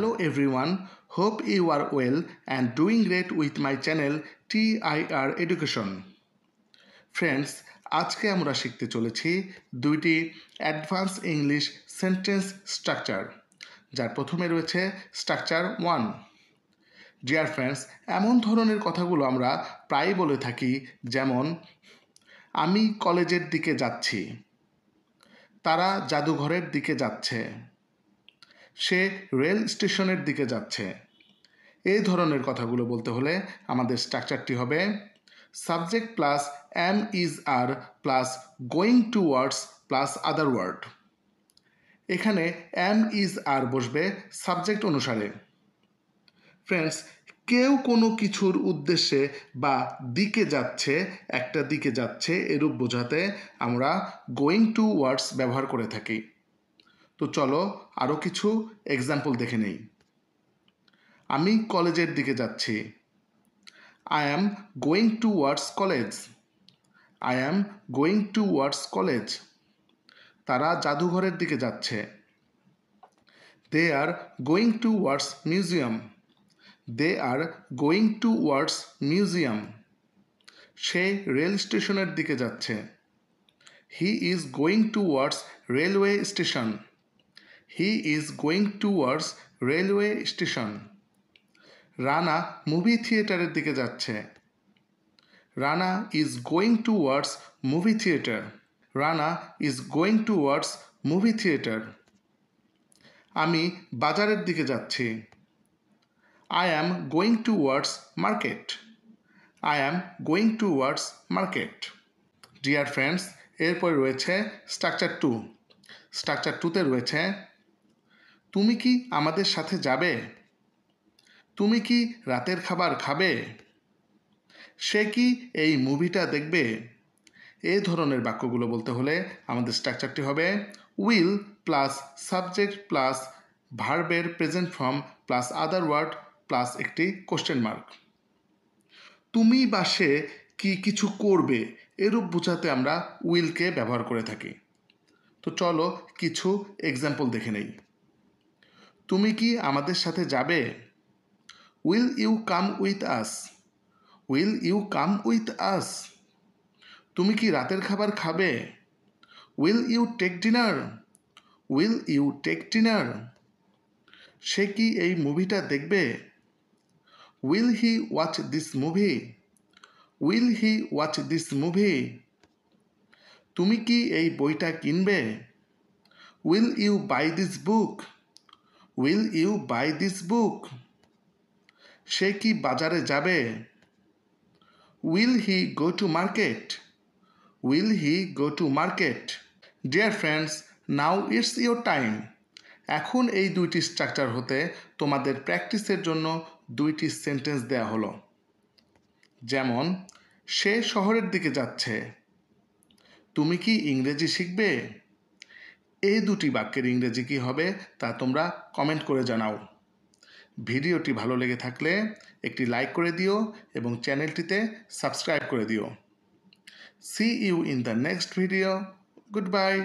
Hello everyone, hope you are well and doing great with my channel TIR Education. Friends, আজকে আমরা শিখতে চলেছি দুইটি অ্যাডভান্স ইংলিশ সেন্টেন্স স্ট্রাকচার, যার প্রথমে রয়েছে স্ট্রাকচার 1। ডিয়ার ফ্রেন্ডস, এমন ধরনের কথাগুলো আমরা প্রায়ই বলে থাকি, যেমন আমি কলেজের দিকে যাচ্ছি, তারা জাদুঘরের দিকে যাচ্ছে, সে রেল স্টেশনের দিকে যাচ্ছে। এই ধরনের কথাগুলো বলতে হলে আমাদের স্ট্রাকচারটি হবে subject plus am is are plus going towards plus other word. এখানে এম ইজ আর বসবে সাবজেক্ট অনুসারে। ফ্রেন্ডস, কেউ কোনো কিছুর উদ্দেশ্যে বা দিকে যাচ্ছে, একটা দিকে যাচ্ছে এরূপ বোঝাতে আমরা গোয়িং টুয়ার্ডস ব্যবহার করে থাকি। তো চলো আরও কিছু এক্সাম্পল দেখে নেই। আমি কলেজের দিকে যাচ্ছি, I am going towards college. I am going towards college. তারা জাদুঘরের দিকে যাচ্ছে, they are going towards museum. They are going towards museum. সে রেল স্টেশনের দিকে যাচ্ছে, he is going towards railway station. He is going towards railway station. Rana movie থিয়েটারের দিকে যাচ্ছে, Rana is going towards movie theatre. Rana is going towards movie theatre. আমি বাজারের দিকে যাচ্ছি, I am going towards market. I am going towards market. Dear friends, এরপর রয়েছে structure 2। Structure 2তে রয়েছে তুমি কি আমাদের সাথে যাবে? তুমি কি রাতের খাবার খাবে? সে কি এই মুভিটা দেখবে? এই ধরনের বাক্যগুলো বলতে হলে আমাদের স্ট্রাকচারটি হবে উইল প্লাস সাবজেক্ট প্লাস ভার্বের present form plus other word plus একটি কোশ্চেন মার্ক। তুমি বা সে কি কিছু করবে এরূপ বোঝাতে আমরা উইলকে ব্যবহার করে থাকি। তো চলো কিছু এক্সাম্পল দেখে নেই। তুমি কি আমাদের সাথে যাবে? Will you come with us? Will you come with us? তুমি কি রাতের খাবার খাবে? Will you take dinner? Will you take dinner? সে কি এই মুভিটা দেখবে? Will he watch this movie? Will he watch this movie? তুমি কি এই বইটা কিনবে? Will you buy this book? Will you buy this book? সে কি বাজারে যাবে? Will he go to market? Will he go to market? Dear friends, now it's your time. এখন এই দুইটি স্ট্রাকচার হতে তোমাদের প্র্যাকটিসের জন্য দুইটি সেন্টেন্স দেয়া হলো। যেমন, সে শহরের দিকে যাচ্ছে। তুমি কি ইংরেজি শিখবে? এই দুটি বাক্যের ইংরেজি কী হবে তা তোমরা কমেন্ট করে জানাও। ভিডিওটি ভালো লেগে থাকলে একটি লাইক করে দিও এবং চ্যানেলটিতে সাবস্ক্রাইব করে দিও। See you in the next video. Goodbye.